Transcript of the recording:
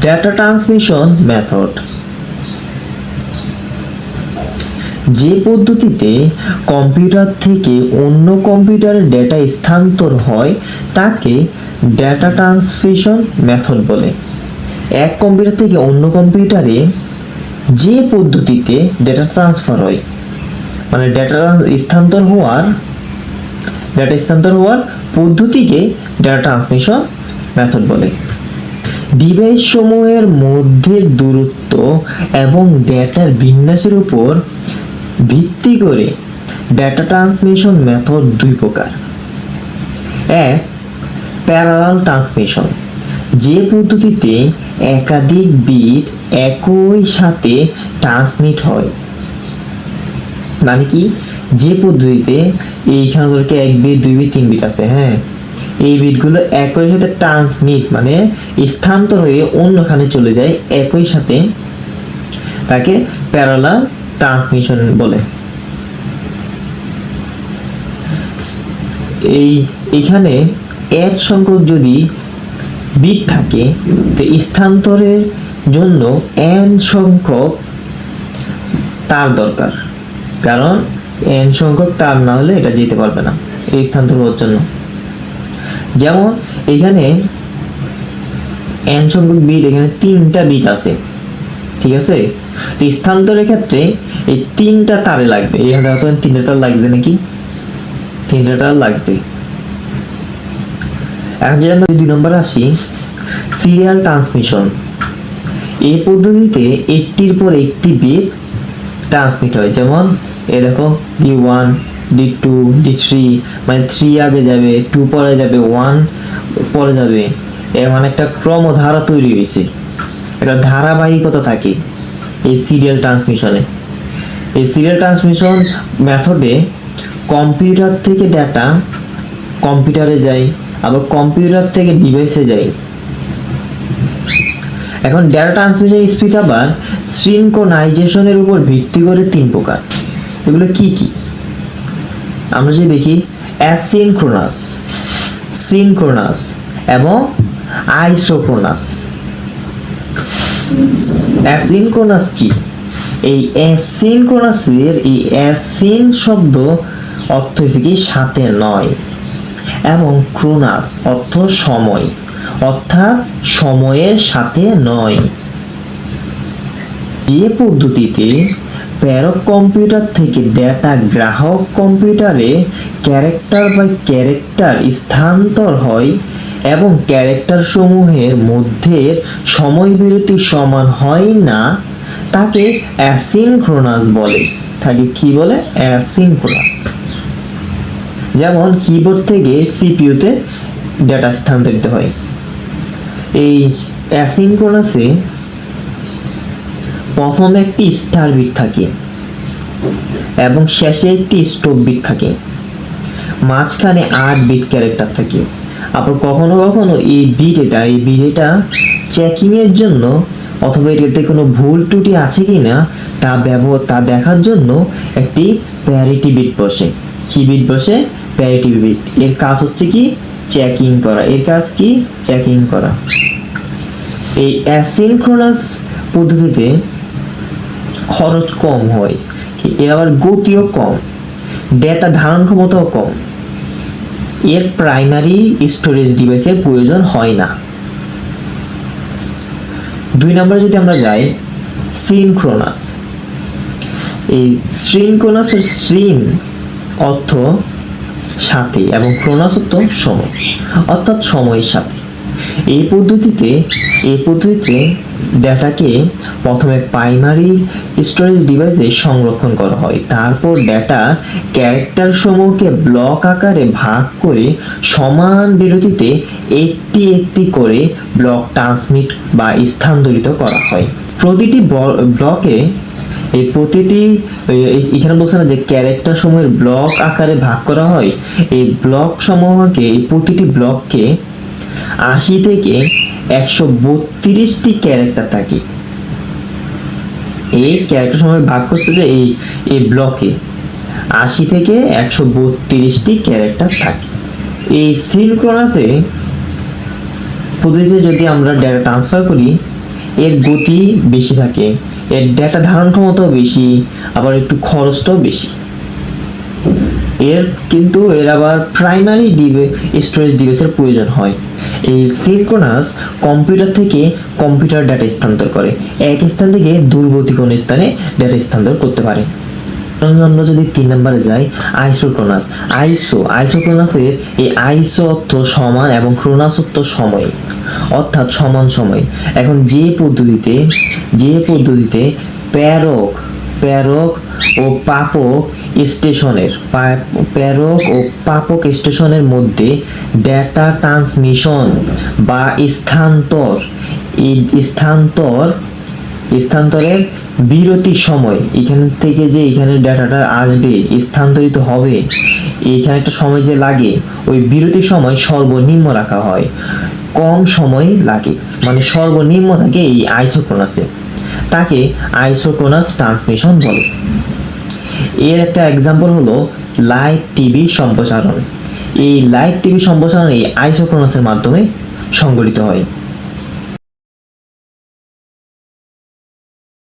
Data transmission method, যে পদ্ধতিতে computer থেকে অন্য কম্পিউটারে ডেটা স্থানান্তর হয় তাকে ডেটা ট্রান্সমিশন মেথড বলে। এক কম্পিউটার থেকে অন্য কম্পিউটারে যে পদ্ধতিতে ডেটা ট্রান্সফার হয়, মানে ডেটা স্থানান্তর হওয়ার পদ্ধতিকে ডেটা ট্রান্সমিশন মেথড বলে। ডিভাইস সমূহের মধ্যে দূরত্ব এবং ডেটার বিন্যাসের উপর ভিত্তি করে ডেটা ট্রান্সমিশন মেথড দুই প্রকার। এক, প্যারালাল ট্রান্সমিশন, যে পদ্ধতিতে একাধিক বিট একই সাথে ট্রান্সমিট হয়। মানে কি, যে পদ্ধতিতে এইখানে ধরকে 1 বিট 2 বিট 3 বিট আছে, হ্যাঁ, এই বিটগুলো একই সাথে ট্রান্সমিট মানে স্থানান্তর হয়ে অন্যখানে চলে যায় একই সাথে, তাকে প্যারালাল ট্রান্সমিশন বলে। এইখানে এক সংখ্যক যদি বিট থাকে তো স্থানান্তরের জন্য n সংখ্যক তার দরকার, কারণ n সংখ্যক তার না হলে এটা যেতে পারবে না এই স্থানান্তর হওয়ার জন্য। যেমন এখানে n সংখ্যক বিট, এখানে 3টা বিট আছে, ঠিক আছে। তো স্থানান্তরের ক্ষেত্রে এই 3টা তারে লাগবে, এখানে হয়তো 3টা তার লাগছে নাকি, 3টা তার লাগছে। এখন যদি আমরা 2 নম্বরে আসি, সিরিয়াল ট্রান্সমিশন। এই পদ্ধতিতে একটির পর একটি বিট ট্রান্সমিট হয়। যেমন এই দেখো D1 D2 D3, মানে 3 আগে যাবে, 2 পরে যাবে, 1 পরে যাবে, এর মানে একটা ক্রমধারা তৈরি হয়েছে, একটা ধারাবাহিকতা থাকে এই সিরিয়াল ট্রান্সমিশনে। এই সিরিয়াল ট্রান্সমিশন মেথডে কম্পিউটার থেকে ডেটা কম্পিউটারে যায়, আবার কম্পিউটার থেকে ডিভাইসে যায়। এখন ডেটা ট্রান্সমিশন স্পিড আবার সিনক্রোনাইজেশনের উপর ভিত্তি করে 3 প্রকার। এগুলো কি কি আমরা যদি দেখি, অ্যাসিনক্রোনাস, সিনক্রোনাস এবং আইসোক্রোনাস। অ্যাসিনক্রোনাস কি? এই অ্যাসিনক্রোনাসের এই অ্যাসিন শব্দ অর্থ হচ্ছে কি সাথে নয়, এবং ক্রোনাস অর্থ সময়, অর্থাৎ সময়ের সাথে নয়। যে পদ্ধতিতে প্রেরক কম্পিউটার থেকে ডেটা গ্রাহক কম্পিউটারে ক্যারেক্টার বাই ক্যারেক্টার স্থানান্তর হয় এবং ক্যারেক্টার সমূহের মধ্যে সময় বিরতি সমান হয় না, তাকে অ্যাসিনক্রোনাস বলে। তাকে কি বলে? অ্যাসিনক্রোনাস। যেমন কিবোর্ড থেকে সিপিইউতে ডেটা স্থানান্তরিত হয়। এই অ্যাসিনক্রোনাসে প্রথমে একটি স্টার বিট থাকে এবং শেষে একটি স্টপ বিট থাকে, মাঝখানে 8 বিট ক্যারেক্টার থাকে। আবার কখনো কখনো এই বিট এটা চেকিং এর জন্য অথবা এটাতে কোনো ভুল ত্রুটি আছে কিনা তা দেখার জন্য একটি প্যারিটি বিট বসে। কি বিট বসে? Parity bit. এর কাজ হচ্ছে কি? চেকিং করা। এর কাজ কি? চেকিং করা। এই অ্যাসিনক্রোনাস পদ্ধতিতে খরচ কম হয়, এর আবার গতিও কম, ডেটা ধারণ ক্ষমতাও কম, এর প্রাইমারি স্টোরেজ ডিভাইসের প্রয়োজন হয় না। 2 নম্বরে যদি আমরা যাই, সিনক্রোনাস। এই সিনক্রোনাসের সিন অর্থ সাথে এবং ক্রোনাস অর্থ সময়, অর্থাৎ সময়ের সাথে। এই পদ্ধতিতে ডেটাকে প্রথমে প্রাইমারি স্টোরেজ ডিভাইসে সংরক্ষণ করা হয়, তারপর ডেটা ক্যারেক্টার সমূহকে ব্লক আকারে ভাগ করে সমান বিরতিতে একটি একটি করে ব্লক ট্রান্সমিট বা স্থানান্তরিত করা হয়। প্রতিটি ব্লকে এখানে বলছে না যে ক্যারেক্টার সমূহের ব্লক আকারে ভাগ করা হয়, এই ব্লক সমূহকে, এই প্রতিটি ব্লককে 80 থেকে 132টি ক্যারেক্টার থাকে। এই ক্যারেক্টার সমূহে ভাগ করছে যে এই ব্লকে 80 থেকে 132টি ক্যারেক্টার থাকে। এই সিনক্রোনাসে পদ্ধতিতে যদি আমরা ডেটা ট্রান্সফার করি, এর গতি বেশি থাকে, এর ডেটা ধারণ ক্ষমতাও বেশি, আবার একটু খরচটাও বেশি। এর আবার প্রাইমারি স্টোরেজ ডিভাইসের প্রয়োজন হয়। এই সিনক্রোনাস কম্পিউটার থেকে কম্পিউটার ডাটা স্থানান্তর করে, এক স্থান থেকে দূরবর্তী কোনো স্থানে ডাটা স্থানান্তর করতে পারে। আমরা যদি 3 নম্বরে যাই, আইসোক্রোনাস। আইসোক্রোনাসের এই আইসো অর্থ সমান এবং ক্রোনাস অর্থ সময়, অর্থাৎ সমান সময়। এখন যে পদ্ধতিতে প্রেরক ও প্রাপক স্টেশনের মধ্যে ডেটা ট্রান্সমিশন বা স্থানান্তরের বিরতির সময়, এখান থেকে যে এখানে ডেটাটা আসবে, স্থানান্তরিত হবে, এইখানে একটা সময় যে লাগে, ওই বিরতির সময় সর্বনিম্ন রাখা হয়, কম সময় লাগে, মানে সর্বনিম্ন থাকে এই আইসোক্রোনাসে। তাকে আইসোক্রোনাস ট্রান্সমিশন বলে। এর একটা এক্সাম্পল হলো লাইভ টিভি সম্প্রসারণ। এই লাইভ টিভি সম্প্রসারণ এই আইসোক্রোনাসের মাধ্যমে সংঘটিত হয়।